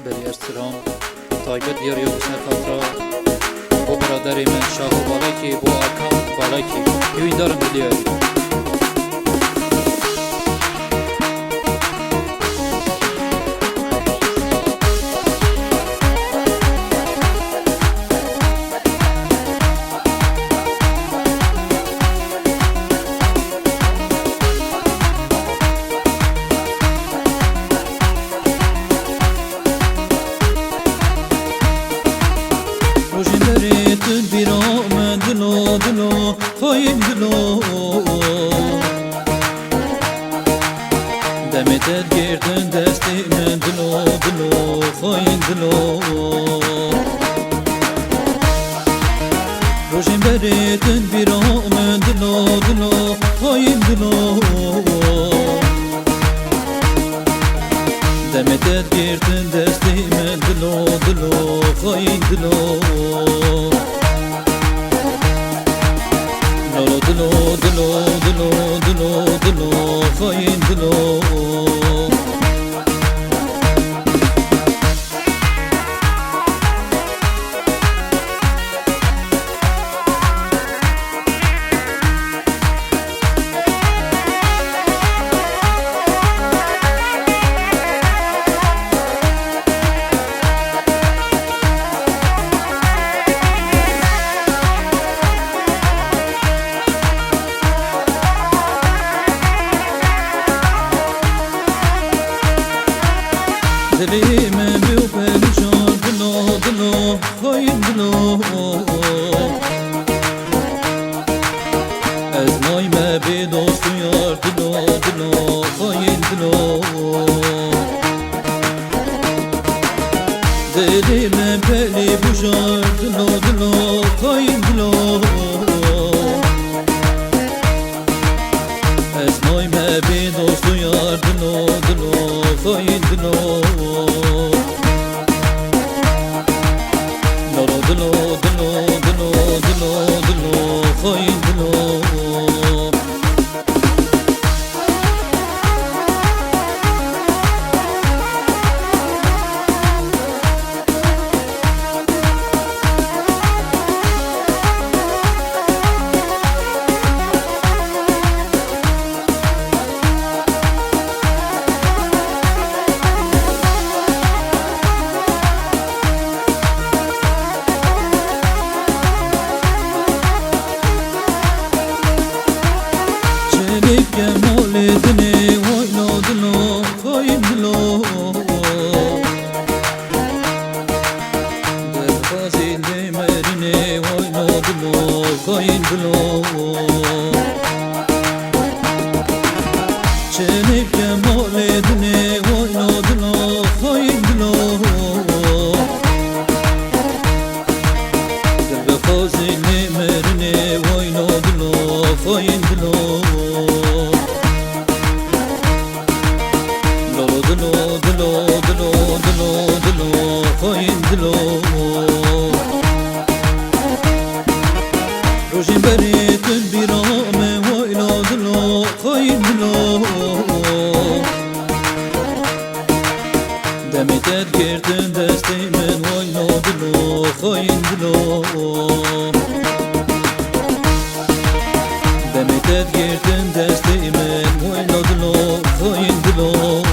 بريرسرام تايبت ديار يوسف فترة بو برادري من شاهو بالاكي بو أكام بالاكي يوين دارم بدياري روشندری تن بیرام دلو دلو خواهیم دلو دمتت گردن دستی من دلو دلو خواهیم دلو روشندری تن بیرام دلو دلو خواهیم دلو دمتت گردن دستی من دلو دلو خواهیم دلو دلو دلو دلو دلو دلو خواهیم دلو دلی من بیو پریشان دلو دلو خواهیم دلو از مای ما بی دوست و یار دلو دلو خواهیم دلو دلی من پلی بوشار دلو دلو خواهیم دلو از مای ما بی دوست و یار دلو دلو خواهیم دلو دلو دلو دلو دلو دلو خواهیم دلو جمال دنی واینا دلو خواهیم دلو در بازی مرینه واینا دلو خواهیم دلو چنین جمال دنی واینا دلو خواهیم دلو در بازی مرینه واینا دلو خواهیم دلو دلو دلو دلو دلو دلو خواهیم دلو روشین بری تن بیرام وایلا دلو خواهیم دلو دمتت گردن دستی من وایلا دلو خواهیم دلو دمتت گردن دستی من وایلا دلو خواهیم دلو